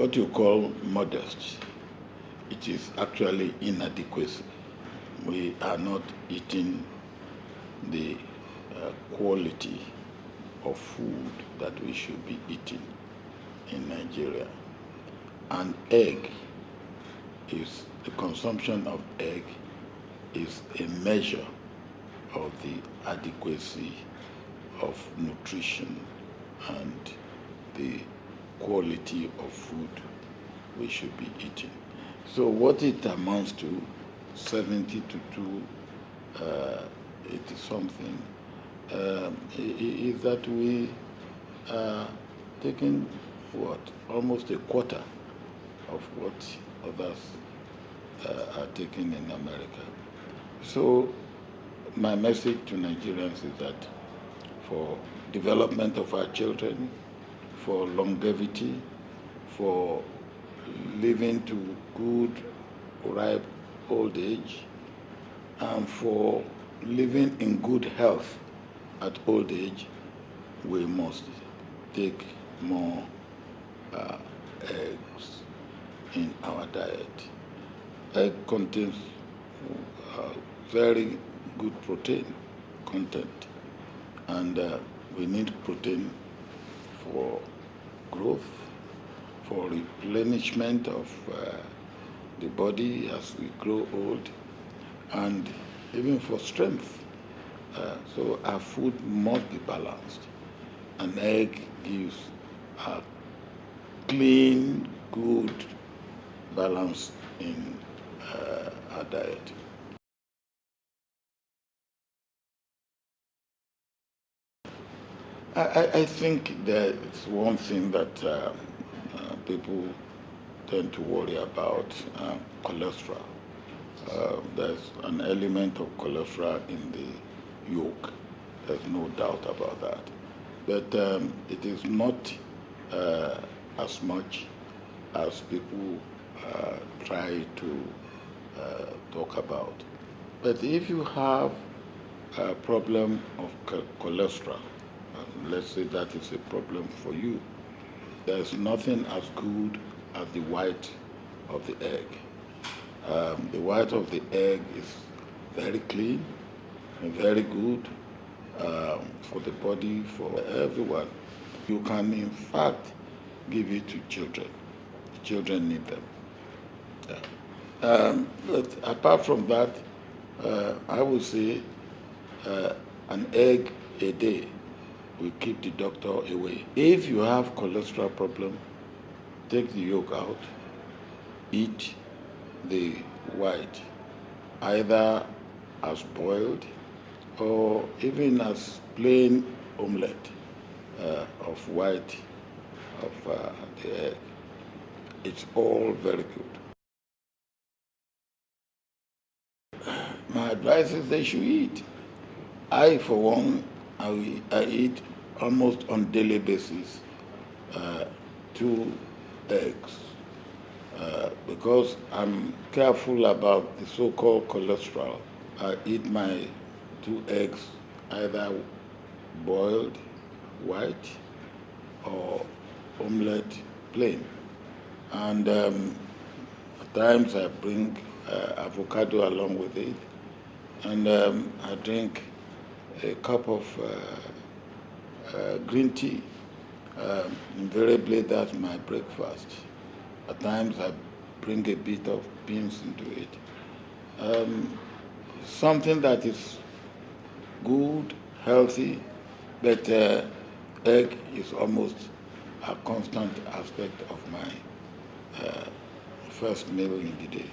what you call modest, it is actually inadequacy. We are not eating the quality of food that we should be eating in Nigeria. And the consumption of egg is a measure of the adequacy of nutrition and the quality of food we should be eating. So what it amounts to, 70 to 80 something, is that we are taking almost a quarter of what others are taking in America. So my message to Nigerians is that for development of our children, for longevity, for living to good, ripe old age, and for living in good health at old age, we must take more eggs in our diet. Egg contains very good protein content, and we need protein for growth, for replenishment of the body as we grow old, and even for strength. So our food must be balanced. An egg gives a clean, good balance in our diet. I think there's one thing that people tend to worry about, cholesterol. There's an element of cholesterol in the yolk. There's no doubt about that. But it is not as much as people try to talk about. But if you have a problem of cholesterol, let's say that is a problem for you, there's nothing as good as the white of the egg. The white of the egg is very clean and very good for the body, for everyone. You can, in fact, give it to children. Children need them. But apart from that, I would say an egg a day will keep the doctor away. If you have cholesterol problem, take the yolk out, eat the white, either as boiled or even as plain omelette of white of the egg. It's all very good. My advice is they should eat. I, for one, I eat almost on daily basis 2 eggs because I'm careful about the so-called cholesterol. I eat my 2 eggs either boiled, white, or omelette plain. And at times I bring avocado along with it, and I drink a cup of green tea. Invariably, that's my breakfast. At times, I bring a bit of beans into it. Something that is good, healthy, but egg is almost a constant aspect of my first meal in the day.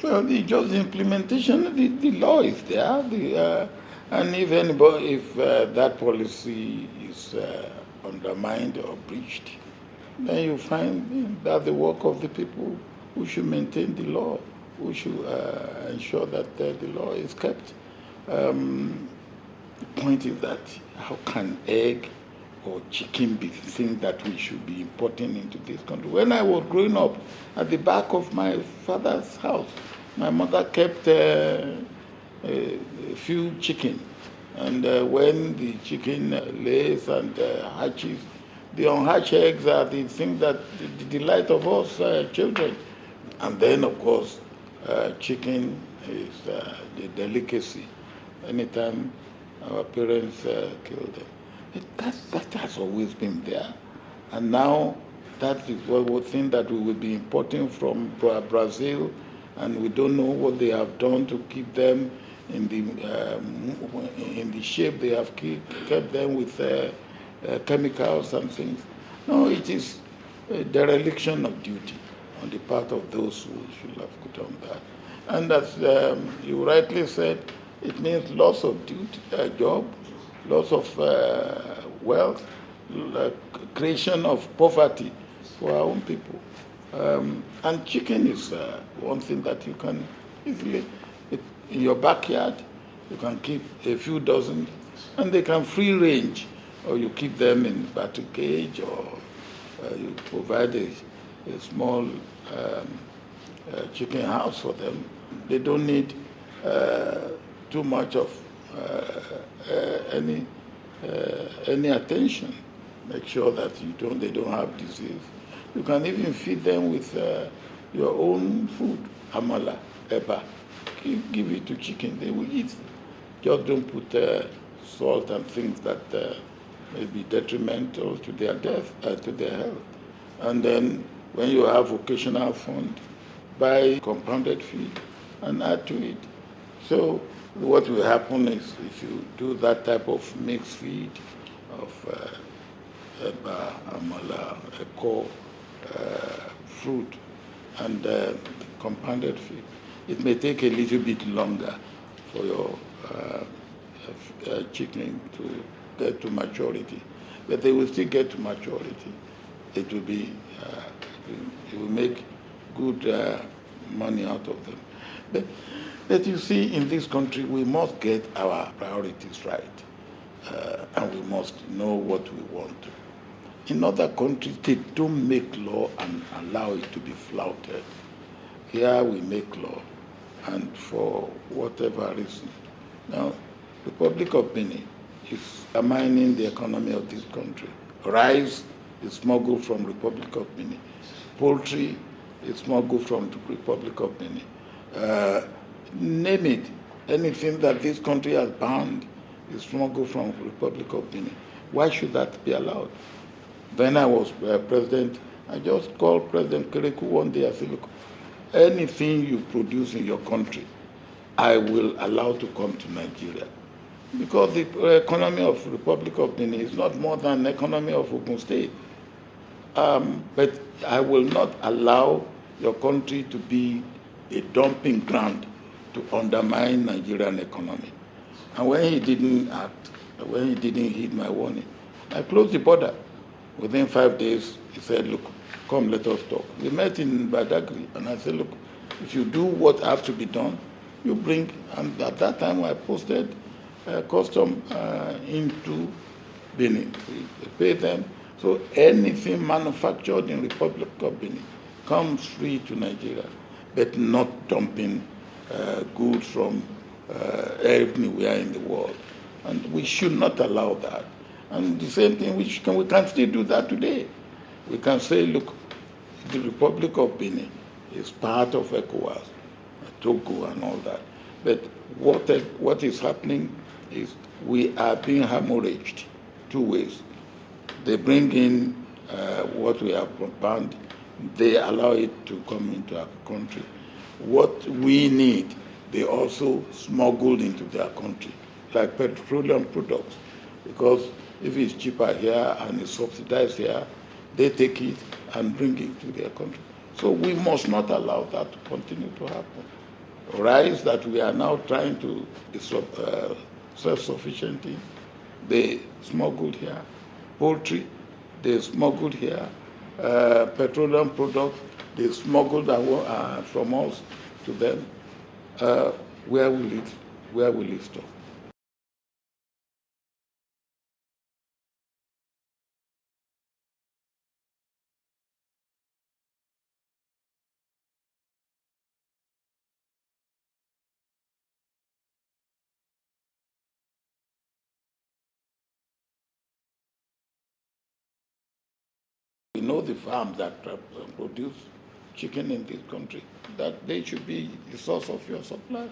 Well, just the implementation, the law is there, and if that policy is undermined or breached, then you find that the work of the people who should maintain the law. we should ensure that the law is kept. The point is that how can egg or chicken be the thing that we should be importing into this country? When I was growing up, at the back of my father's house, my mother kept a few chicken. And when the chicken lays and hatches, the unhatched eggs are the thing that the delight of us children. And then, of course, chicken is the delicacy. Anytime our parents kill them, that has always been there. And now that is what we think that we will be importing from Brazil, and we don't know what they have done to keep them in the shape they have kept them with chemicals and things. No, it is a dereliction of duty on the part of those who should have done that. And as you rightly said, it means loss of job, loss of wealth, creation of poverty for our own people. And chicken is one thing that you can easily, in your backyard, you can keep a few dozen, and they can free range, or you keep them in battle cage, or you provide a small chicken house for them. They don't need too much of any attention. Make sure that they don't have disease. You can even feed them with your own food, amala, eba. Give it to chicken, they will eat. Just don't put salt and things that may be detrimental to their to their health. And then when you have occasional fund, buy compounded feed and add to it. So what will happen is if you do that type of mixed feed of eba, amala, eko, fruit, and compounded feed, it may take a little bit longer for your chicken to get to maturity, but they will still get to maturity. It will be, you will make good money out of them. But you see, in this country, we must get our priorities right, and we must know what we want. In other countries, they don't make law and allow it to be flouted. Here we make law, and for whatever reason. Now, the Republic of Benin is undermining the economy of this country. Rice is smuggled from Republic of Benin. Poultry is smuggled from the Republic of Benin. Name it, anything that this country has banned is smuggled from the Republic of Benin. Why should that be allowed? When I was president, I just called President Kereku one day. I said, look, anything you produce in your country, I will allow to come to Nigeria. Because the economy of the Republic of Benin is not more than the economy of Ogun State. But I will not allow your country to be a dumping ground to undermine Nigerian economy. And when he didn't act, when he didn't heed my warning, I closed the border. Within 5 days, he said, look, come, let us talk. We met in Badagry, and I said, look, if you do what has to be done, you bring, and at that time I posted custom into Benin. We pay them. So anything manufactured in Republic of Benin comes free to Nigeria, but not dumping goods from everywhere in the world. And we should not allow that. And the same thing, we can still do that today. We can say, look, the Republic of Benin is part of ECOWAS, Togo and all that. But what is happening is we are being hemorrhaged two ways. They bring in what we have banned, they allow it to come into our country. What we need, they also smuggled into their country, like petroleum products, because if it's cheaper here and it's subsidized here, they take it and bring it to their country. So we must not allow that to continue to happen. Rice that we are now trying to be self-sufficient in, they smuggled here. Poultry, they smuggled here. Petroleum products, they smuggled from us. to them, where will it stop? We know the farms that produce chicken in this country, that they should be the source of your supply.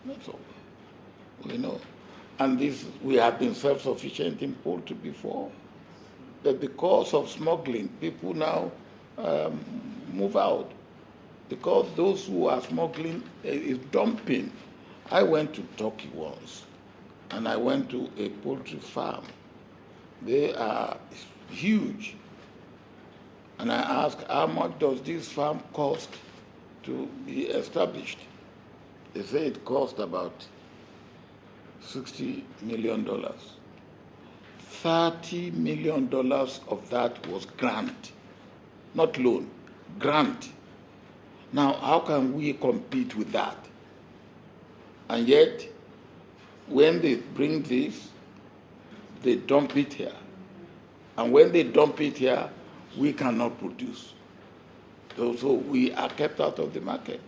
That's all. We know. And this, we have been self-sufficient in poultry before. But because of smuggling, people now move out. Because those who are smuggling is dumping. I went to Turkey once, and I went to a poultry farm. They are huge. And I asked, how much does this farm cost to be established? They say it cost about $60 million. $30 million of that was grant, not loan, grant. Now, how can we compete with that? And yet, when they bring this, they dump it here. And when they dump it here, we cannot produce. So we are kept out of the market.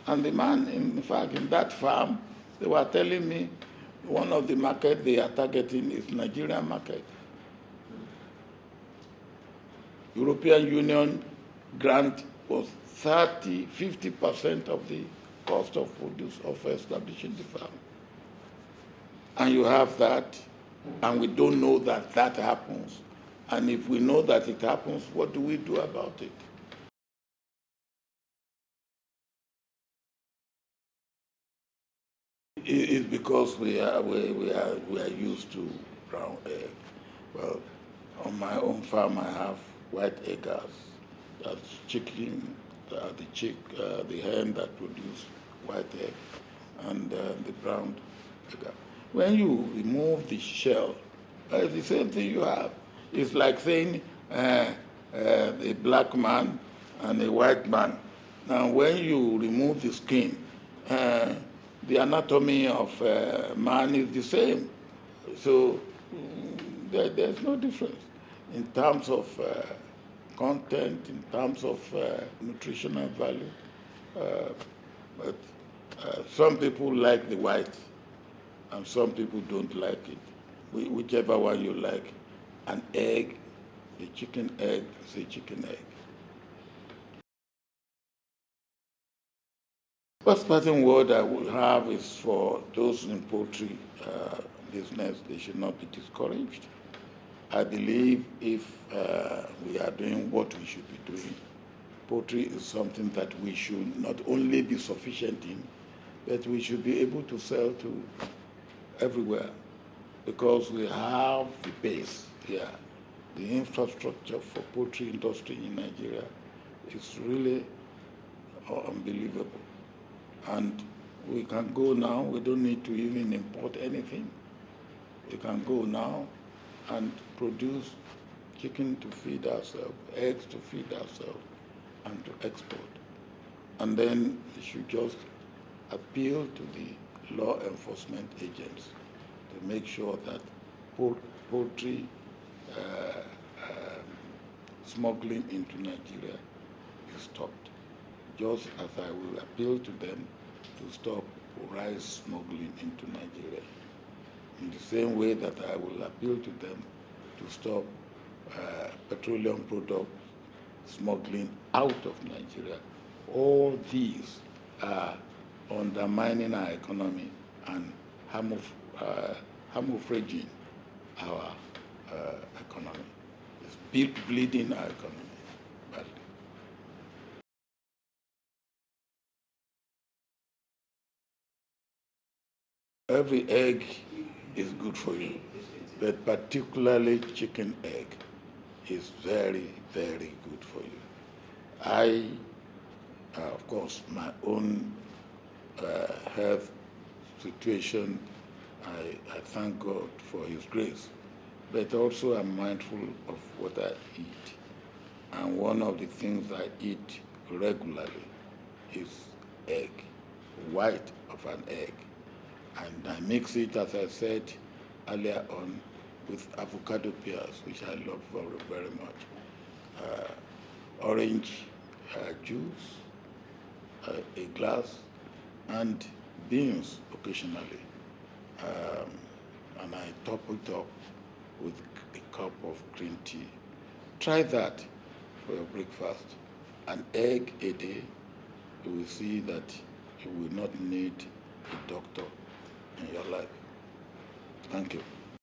And the man, in fact, in that farm, they were telling me one of the market they are targeting is Nigerian market. European Union grant was 50% of the cost of produce of establishing the farm. And you have that, and we don't know that that happens. And if we know that it happens, what do we do about it? It's because we are used to brown egg. Well, on my own farm, I have white eggers. That's chicken, the hen that produce white egg, and the brown egg. When you remove the shell, it's the same thing you have. It's like saying a black man and a white man. Now, when you remove the skin, the anatomy of man is the same. So there's no difference in terms of content, in terms of nutritional value. But some people like the white, and some people don't like it. Whichever one you like. An egg, a chicken egg is a chicken egg. First parting word I will have is for those in poultry business, they should not be discouraged. I believe if we are doing what we should be doing, poultry is something that we should not only be sufficient in, but we should be able to sell to everywhere, because we have the base here. The infrastructure for poultry industry in Nigeria is really unbelievable. And we can go now, we don't need to even import anything. We can go now and produce chicken to feed ourselves, eggs to feed ourselves, and to export. And then we should just appeal to the law enforcement agents to make sure that poultry smuggling into Nigeria is stopped, just as I will appeal to them to stop rice smuggling into Nigeria, in the same way that I will appeal to them to stop petroleum product smuggling out of Nigeria. All these are undermining our economy and camouflaging our economy. It's bleeding our economy badly. Every egg is good for you, but particularly chicken egg is very, very good for you. Of course, my own health situation, I thank God for His grace, but also I'm mindful of what I eat. And one of the things I eat regularly is egg, white of an egg. And I mix it, as I said earlier on, with avocado pears, which I love very, very much. Orange juice, a glass, and beans occasionally. And I top it up with a cup of green tea. Try that for your breakfast. An egg a day, you will see that you will not need a doctor in your life. Thank you.